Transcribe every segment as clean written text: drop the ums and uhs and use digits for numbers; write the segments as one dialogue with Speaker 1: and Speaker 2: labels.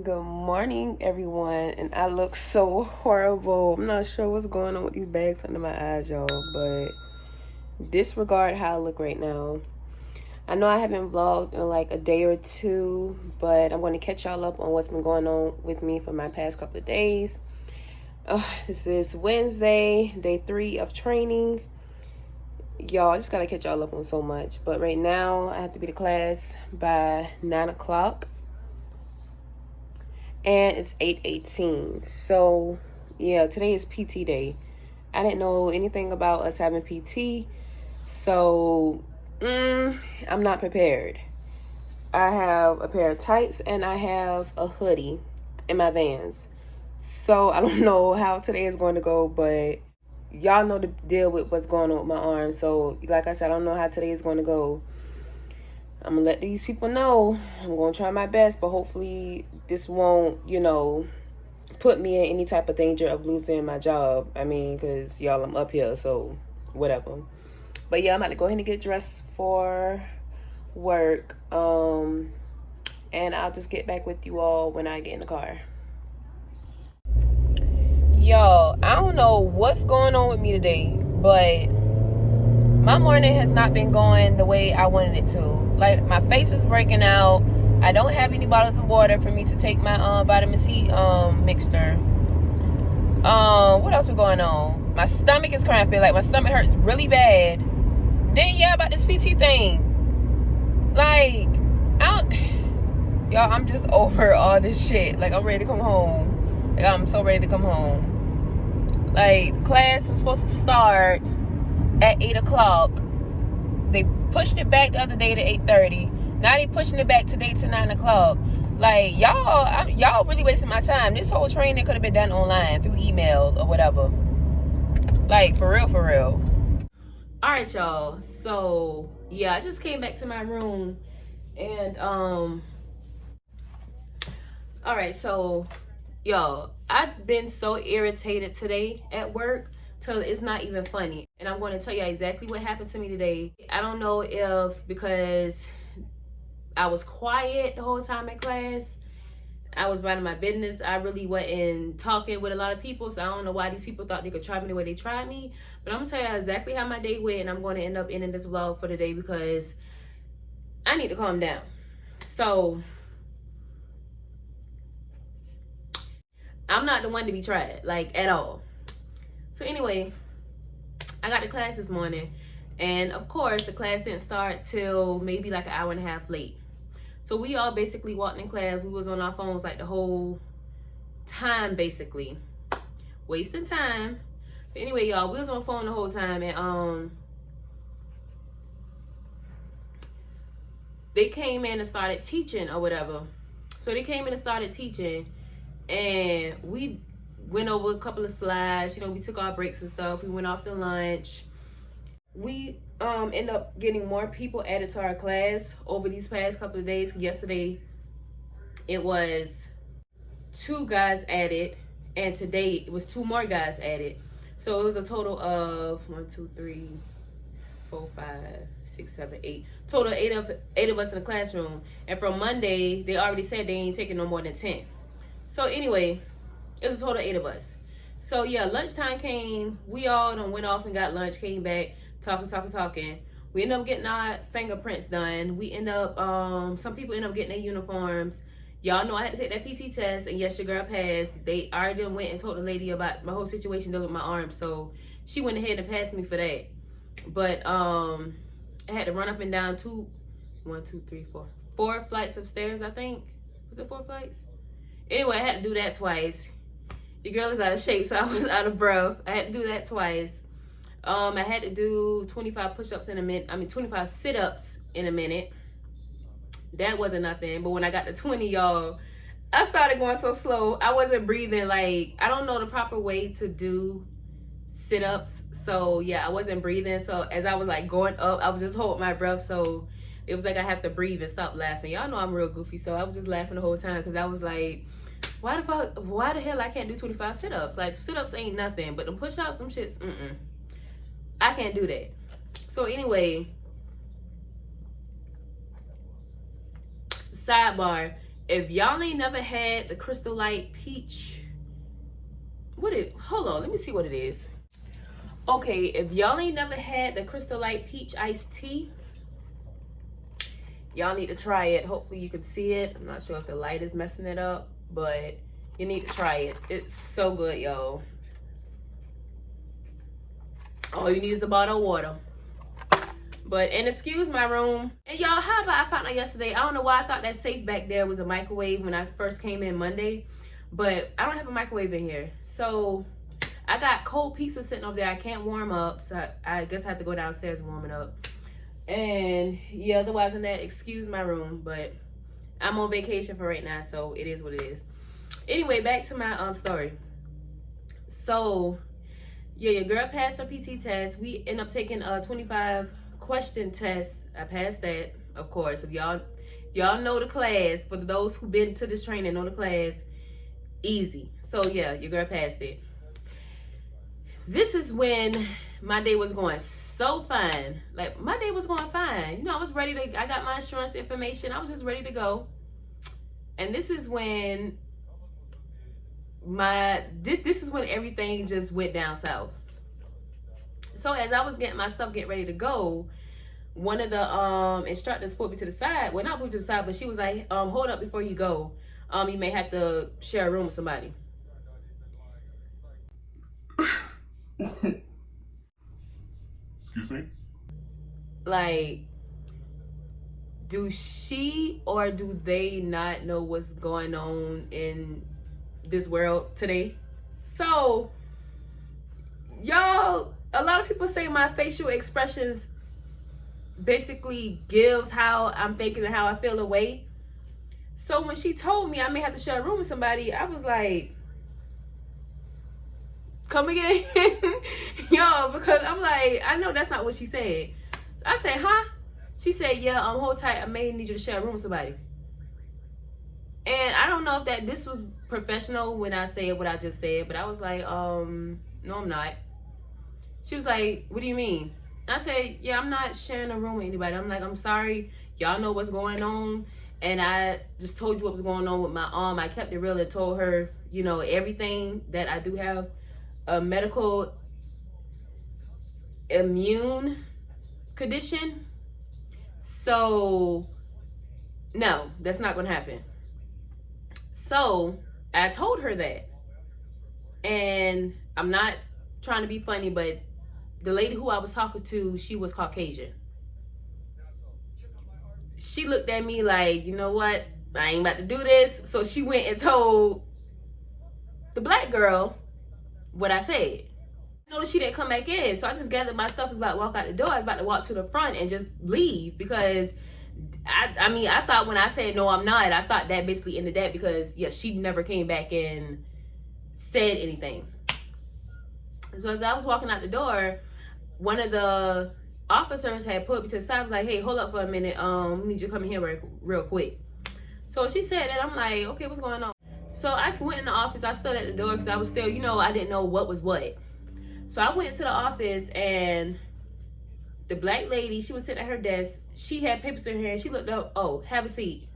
Speaker 1: Good morning, everyone. And I look so horrible. I'm not sure what's going on with these bags under my eyes, y'all, but disregard how I look right now. I know I haven't vlogged in like a day or two, but I'm going to catch y'all up on what's been going on with me for my past couple of days. This is Wednesday, day 3 of training. Y'all, I just got to catch y'all up on so much. But right now, I have to be to class by 9 o'clock. And it's 8:18. So yeah, today is PT day. I didn't know anything about us having PT, so I'm not prepared. I have a pair of tights and I have a hoodie in my Vans, so I don't know how today is going to go, but y'all know the deal with what's going on with my arm. So like I said, I don't know how today is going to go. I'm gonna let these people know. I'm gonna try my best, but hopefully this won't, put me in any type of danger of losing my job. I mean, because y'all, I'm up here, so whatever. But yeah, I'm about to go ahead and get dressed for work. And I'll just get back with you all when I get in the car. Y'all, I don't know what's going on with me today, but my morning has not been going the way I wanted it to. Like, my face is breaking out. I don't have any bottles of water for me to take my vitamin C mixture. What else was going on? My stomach is cramping. Like, my stomach hurts really bad. Then yeah, about this PT thing. Like, y'all, I'm just over all this shit. Like, I'm ready to come home. Like, I'm so ready to come home. Like, class was supposed to start at 8 o'clock. They pushed it back the other day to 8:30. Now they pushing it back today to 9 o'clock. Like, y'all really wasting my time. This whole training could have been done online through email or whatever. Like, for real, for real. All right, y'all. So yeah, I just came back to my room and all right, so y'all, I've been so irritated today at work till it's not even funny. And I'm going to tell you exactly what happened to me today. I don't know if because I was quiet the whole time in class, I was minding my business. I really wasn't talking with a lot of people, so I don't know why these people thought they could try me the way they tried me. But I'm going to tell you exactly how my day went, and I'm going to end up ending this vlog for the day because I need to calm down. So I'm not the one to be tried, like, at all. So anyway, I got to class this morning, and of course the class didn't start till maybe like an hour and a half late. So we all basically walked in class. We was on our phones like the whole time, basically wasting time. But anyway, y'all, we was on the phone the whole time, and they came in and started teaching or whatever. So they came in and started teaching, and we went over a couple of slides. We took our breaks and stuff. We went off to lunch. We end up getting more people added to our class over these past couple of days. Yesterday it was 2 guys added, and today it was 2 more guys added. So it was a total of 1, 2, 3, 4, 5, 6, 7, 8. Total 8 of us in the classroom. And from Monday, they already said they ain't taking no more than 10. So anyway, it was a total of 8 of us. So yeah, lunchtime came. We all done went off and got lunch, came back, talking. We ended up getting our fingerprints done. We end up, some people end up getting their uniforms. Y'all know I had to take that PT test, and yes, your girl passed. They already went and told the lady about my whole situation dealing with my arm, so she went ahead and passed me for that. But I had to run up and down 4 flights of stairs, I think. Was it 4 flights? Anyway, I had to do that twice. Your girl is out of shape, so I was out of breath. I had to do that twice. I had to do 25 push-ups in a minute. 25 sit-ups in a minute. That wasn't nothing. But when I got to 20, y'all, I started going so slow. I wasn't breathing. Like, I don't know the proper way to do sit-ups. So, yeah, I wasn't breathing. So, as I was, like, going up, I was just holding my breath. So, it was like I have to breathe and stop laughing. Y'all know I'm real goofy. So, I was just laughing the whole time because I was like, why the hell I can't do 25 sit-ups? Like, sit-ups ain't nothing. But the push-ups, them shits, I can't do that. So anyway, sidebar, If y'all ain't never had the Crystal Light Peach, hold on, let me see what it is. Okay, if y'all ain't never had the Crystal Light Peach iced tea, y'all need to try it. Hopefully you can see it. I'm not sure if the light is messing it up, but you need to try it. It's so good, y'all. All you need is a bottle of water. And excuse my room. And y'all, how about I found out yesterday, I don't know why I thought that safe back there was a microwave when I first came in Monday, but I don't have a microwave in here. So I got cold pizza sitting over there. I can't warm up, so I guess I have to go downstairs and warm it up. And yeah, otherwise than that, excuse my room, but I'm on vacation for right now, so it is what it is. Anyway, back to my story. So yeah, your girl passed her PT test. We end up taking a 25 question test. I passed that, of course. If y'all know the class, for those who've been to this training, know the class, easy. So yeah, your girl passed it. This is when my day was going so fine. Like, my day was going fine. You know, I was ready to, I got my insurance information. I was just ready to go. And this is when this is when everything just went down south. So as I was getting my stuff, getting ready to go, one of the instructors pulled me to the side. Well, not pulled me to the side, but she was like, hold up before you go. You may have to share a room with somebody.
Speaker 2: Excuse me?
Speaker 1: Like, do she or do they not know what's going on in this world today? So, y'all, a lot of people say my facial expressions basically gives how I'm thinking and how I feel away. So when she told me I may have to share a room with somebody, I was like, come again? Yo, because I'm like, I know that's not what she said. I said, huh? She said, yeah, hold tight, I may need you to share a room with somebody. And I don't know if this was professional when I said what I just said, but I was like, no, I'm not. She was like, what do you mean? And I said, yeah, I'm not sharing a room with anybody. I'm like, I'm sorry, y'all know what's going on. And I just told you what was going on with my arm. I kept it real and told her, you know, everything, that I do have a medical immune condition. So, no, that's not going to happen. So, I told her that. And I'm not trying to be funny, but the lady who I was talking to, she was Caucasian. She looked at me like, you know what? I ain't about to do this. So she went and told the black girl what I said. I noticed she didn't come back in. So I just gathered my stuff, was about to walk out the door. I was about to walk to the front and just leave, because I thought when I said no, I'm not, I thought that basically ended that, because yeah, she never came back and said anything. So as I was walking out the door, one of the officers had put me to the side, was like, hey, hold up for a minute, we need you to come in here real quick. So she said that, I'm like, okay, what's going on? So I went in the office. I stood at the door because I was still, you know, I didn't know what was what. So I went into the office, and the black lady, she was sitting at her desk. She had papers in her hand. She looked up, oh, have a seat.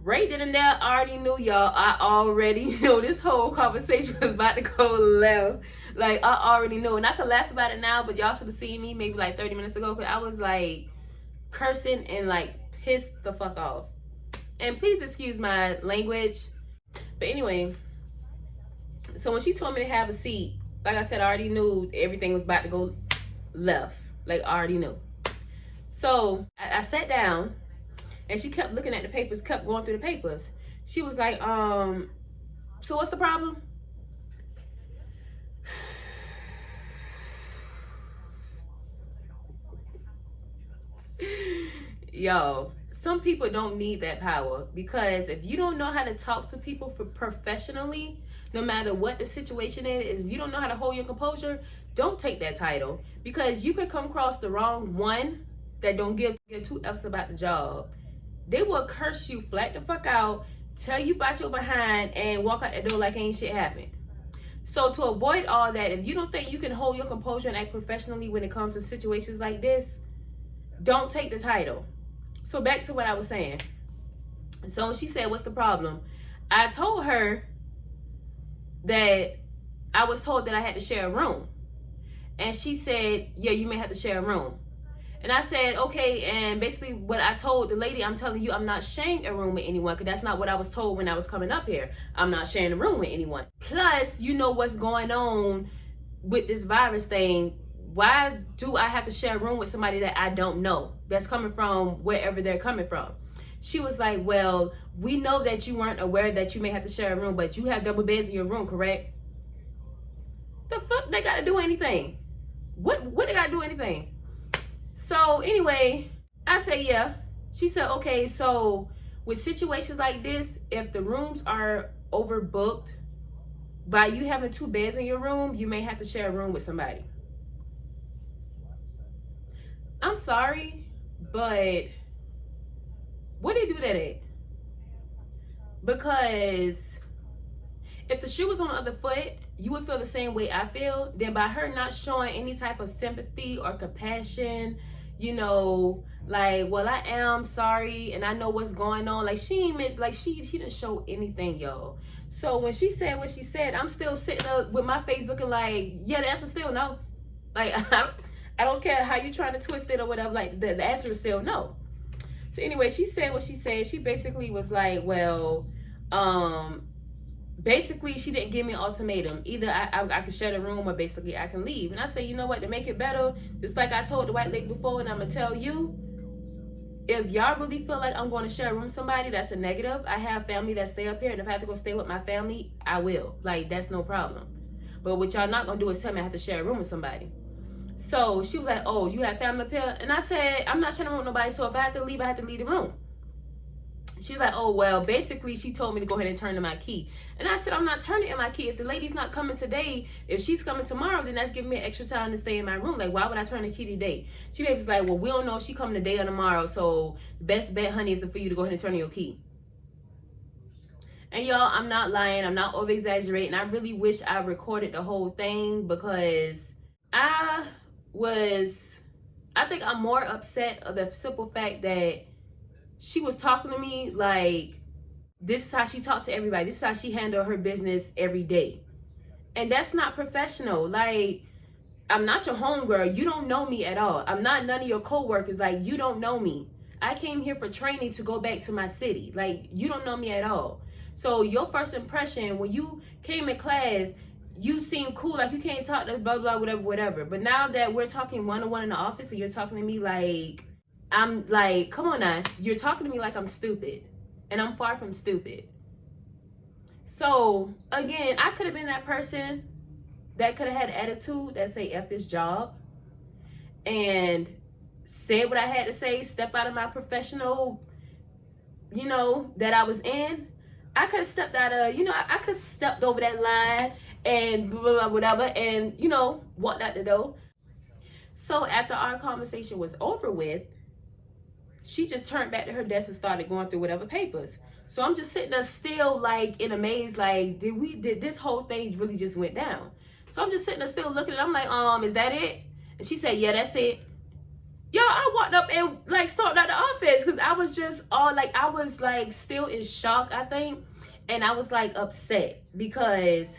Speaker 1: Right then and there, I already knew, y'all. I already knew this whole conversation was about to go left. Like, I already knew. And I could laugh about it now, but y'all should have seen me maybe like 30 minutes ago, because I was like cursing and like pissed the fuck off. And please excuse my language. But anyway, so when she told me to have a seat, like I said, I already knew everything was about to go left. Like, I already knew. So I sat down, and she kept looking at the papers, kept going through the papers. She was like, so what's the problem? Yo, some people don't need that power, because if you don't know how to talk to people professionally, no matter what the situation is, if you don't know how to hold your composure, don't take that title, because you could come across the wrong one that don't give two F's about the job. They will curse you flat the fuck out, tell you about your behind, and walk out the door like ain't shit happened. So to avoid all that, if you don't think you can hold your composure and act professionally when it comes to situations like this, don't take the title. So back to what I was saying. So when she said, what's the problem? I told her that I was told that I had to share a room. And she said, yeah, you may have to share a room. And I said, okay. And basically what I told the lady, I'm telling you, I'm not sharing a room with anyone, because that's not what I was told when I was coming up here. I'm not sharing a room with anyone. Plus, you know what's going on with this virus thing. Why do I have to share a room with somebody that I don't know, that's coming from wherever they're coming from? She was like, well, we know that you weren't aware that you may have to share a room, but you have double beds in your room, correct? The fuck they gotta do anything? What they gotta do anything? So anyway, I said, yeah. She said, okay, so with situations like this, if the rooms are overbooked, by you having 2 beds in your room, you may have to share a room with somebody. I'm sorry, but where do they do that at? Because if the shoe was on the other foot, you would feel the same way I feel. Then by her not showing any type of sympathy or compassion, you know, like, well, I am sorry and I know what's going on. Like, she ain't mentioned, like, she didn't show anything, y'all. So when she said what she said, I'm still sitting up with my face looking like, yeah, the answer is still no. Like, I don't care how you trying to twist it or whatever. Like, the answer is still no. So anyway, she said what she said. She basically was like, well, basically she didn't give me an ultimatum. Either I can share the room or basically I can leave. And I said, you know what, to make it better, just like I told the white lady before, and I'm gonna tell you, if y'all really feel like I'm going to share a room with somebody, that's a negative. I have family that stay up here, and if I have to go stay with my family, I will. Like, that's no problem. But what y'all not gonna do is tell me I have to share a room with somebody. So she was like, oh, you have family up here? And I said, I'm not sharing a room with nobody, so if I have to leave, I have to leave the room. She's like, oh, well, basically she told me to go ahead and turn in my key. And I said, I'm not turning in my key. If the lady's not coming today, if she's coming tomorrow, then that's giving me extra time to stay in my room. Like, why would I turn the key today? She was like, well, we don't know if she coming today or tomorrow, so the best bet, honey, is for you to go ahead and turn in your key. And y'all, I'm not lying. I'm not over exaggerating. I really wish I recorded the whole thing, because I think I'm more upset of the simple fact that she was talking to me like, this is how she talked to everybody. This is how she handled her business every day. And that's not professional. Like, I'm not your homegirl. You don't know me at all. I'm not none of your co-workers. Like, you don't know me. I came here for training to go back to my city. Like, you don't know me at all. So your first impression, when you came in class, you seem cool, like you can't talk to blah, blah, whatever. But now that we're talking one-on-one in the office and you're talking to me like, I'm like, come on now. You're talking to me like I'm stupid. And I'm far from stupid. So, again, I could have been that person that could have had attitude that say, F this job. And said what I had to say, step out of my professional, you know, that I was in. I could have stepped out of, you know, I could have stepped over that line and blah, blah, blah, whatever, and, you know, walked out the door. So after our conversation was over with, she just turned back to her desk and started going through whatever papers. So I'm just sitting there still like in a maze, like, did this whole thing really just went down? So I'm just sitting there still looking at it. I'm like, is that it? And she said, yeah, that's it. Y'all, I walked up and like stormed out the office because I was just all like, I was like still in shock, I think. And I was like upset because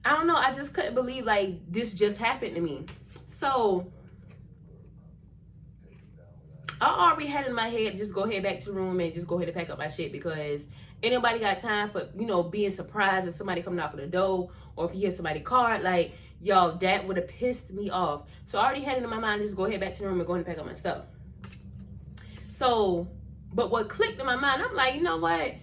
Speaker 1: I don't know, I just couldn't believe like this just happened to me. So I already had in my head, just go ahead back to the room and just go ahead and pack up my shit, because anybody got time for, you know, being surprised if somebody come knocking the door or if you hear somebody card, like, y'all, that would have pissed me off. So I already had it in my mind, just go ahead back to the room and go ahead and pack up my stuff. So, but what clicked in my mind, I'm like, you know what?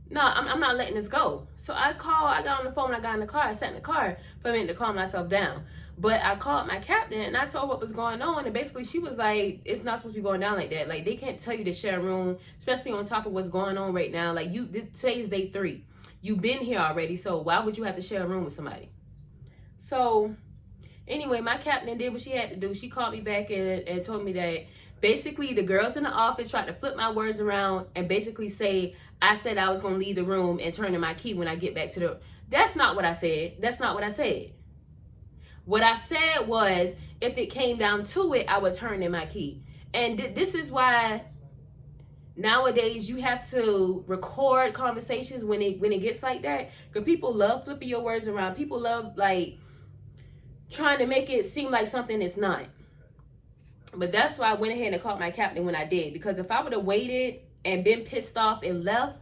Speaker 1: No, I'm not letting this go. So I got on the phone, I got in the car, I sat in the car for a minute to calm myself down. But I called my captain and I told her what was going on, and basically she was like, it's not supposed to be going down like that. Like, they can't tell you to share a room, especially on top of what's going on right now. Like, today's day 3. You've been here already, so why would you have to share a room with somebody? So anyway, my captain did what she had to do. She called me back and told me that basically the girls in the office tried to flip my words around and basically say I said I was going to leave the room and turn in my key when I get back to the... That's not what I said. That's not what I said. What I said was, if it came down to it, I would turn in my key. And this is why nowadays you have to record conversations when it gets like that, because people love flipping your words around. People love like trying to make it seem like something it's not. But that's why I went ahead and called my captain when I did, because if I would have waited and been pissed off and left,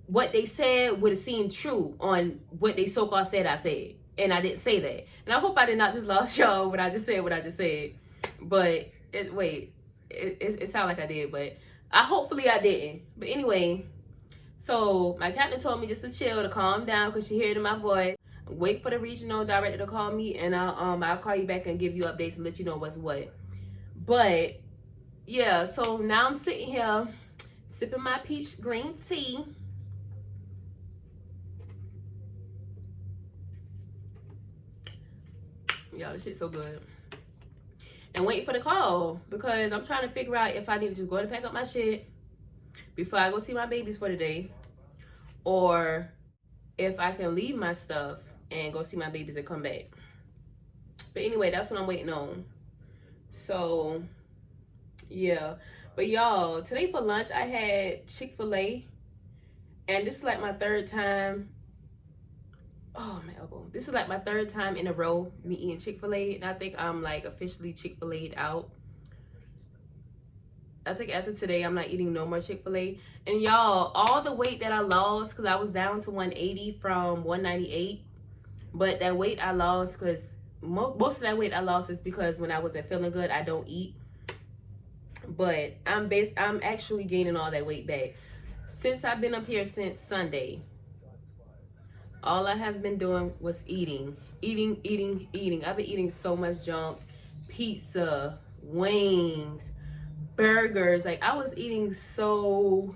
Speaker 1: what they said would have seemed true on what they so-called said I said. And I didn't say that. And I hope I did not just lost y'all when I just said what I just said. But it sounded like I did, but hopefully I didn't. But anyway, so my captain told me just to chill, to calm down, because she heard in my voice. Wait for the regional director to call me, and I'll call you back and give you updates and let you know what's what. But yeah, so now I'm sitting here sipping my peach green tea. Y'all, this shit's so good. And waiting for the call, because I'm trying to figure out if I need to just go and pack up my shit before I go see my babies for the day, or if I can leave my stuff and go see my babies and come back. But anyway, that's what I'm waiting on. So yeah, but y'all, today for lunch I had Chick-fil-A, and this is like my third time. Oh, my elbow. This is like my third time in a row me eating Chick-fil-A, and I think I'm like officially Chick-fil-A'd out. I think after today I'm not eating no more Chick-fil-A. And y'all, all the weight that I lost, because I was down to 180 from 198, but that weight I lost, because most of that weight I lost is because when I wasn't feeling good I don't eat. But I'm actually gaining all that weight back since I've been up here since Sunday. All I have been doing was eating. I've been eating so much junk. Pizza, wings, burgers. Like, I was eating so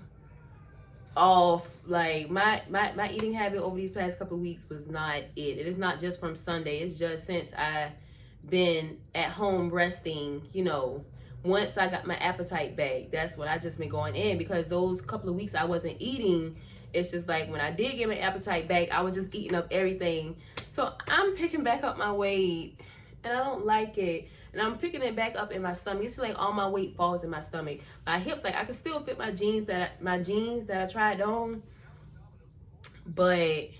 Speaker 1: off. Like, my eating habit over these past couple of weeks was not it. It is not just from Sunday. It's just since I've been at home resting, you know. Once I got my appetite back, that's what I just been going in, because those couple of weeks I wasn't eating. It's just like when I did get my appetite back, I was just eating up everything. So I'm picking back up my weight, and I don't like it. And I'm picking it back up in my stomach. It's like all my weight falls in my stomach. My hips, like I can still fit my jeans that I tried on, but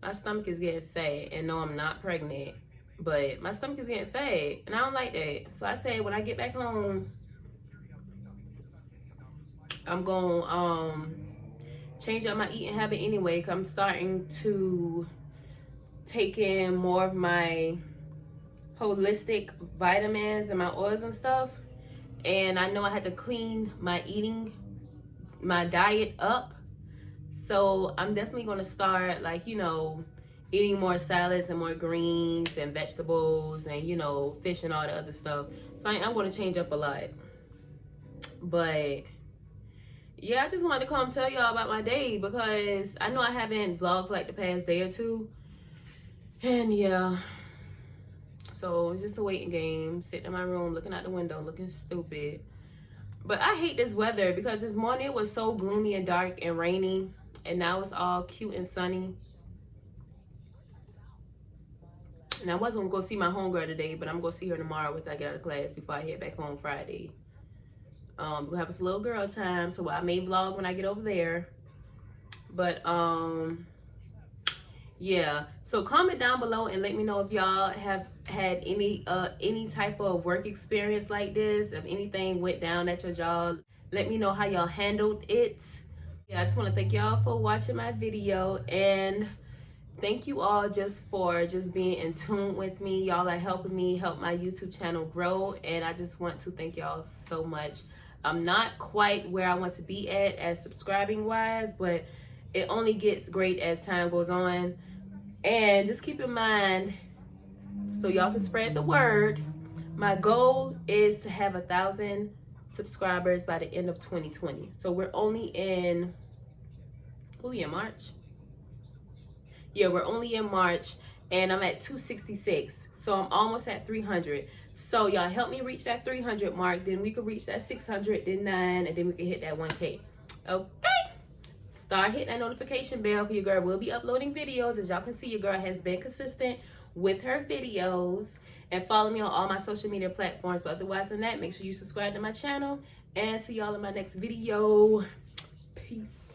Speaker 1: my stomach is getting fat. And no, I'm not pregnant, but my stomach is getting fat, and I don't like that. So I said when I get back home, I'm gonna change up my eating habit anyway, because I'm starting to take in more of my holistic vitamins and my oils and stuff. And I know I had to clean my diet up. So I'm definitely going to start, like, you know, eating more salads and more greens and vegetables and, you know, fish and all the other stuff. So I'm going to change up a lot. But yeah, I just wanted to come tell y'all about my day, because I know I haven't vlogged for like the past day or two. And yeah, so it's just a waiting game, sitting in my room looking out the window looking stupid. But I hate this weather, because this morning it was so gloomy and dark and rainy, and now it's all cute and sunny. And I wasn't gonna go see my homegirl today, but I'm gonna see her tomorrow after I get out of class, before I head back home Friday. We're gonna have this little girl time, so I may vlog when I get over there. But yeah, so comment down below and let me know if y'all have had any type of work experience like this. If anything went down at your job, let me know how y'all handled it. Yeah, I just want to thank y'all for watching my video, and thank you all for being in tune with me. Y'all are helping me help my YouTube channel grow, and I just want to thank y'all so much. I'm not quite where I want to be at as subscribing wise, but it only gets great as time goes on. And just keep in mind, so y'all can spread the word, my goal is to have 1,000 subscribers by the end of 2020. So we're only in, March? Yeah, we're only in March, and I'm at 266. So I'm almost at 300. So y'all help me reach that 300 mark, then we can reach that 600, then 9, and then we can hit that 1K. Okay? Start hitting that notification bell, because your girl will be uploading videos. As y'all can see, your girl has been consistent with her videos. and follow me on all my social media platforms. But otherwise than that, make sure you subscribe to my channel, and see y'all in my next video. Peace.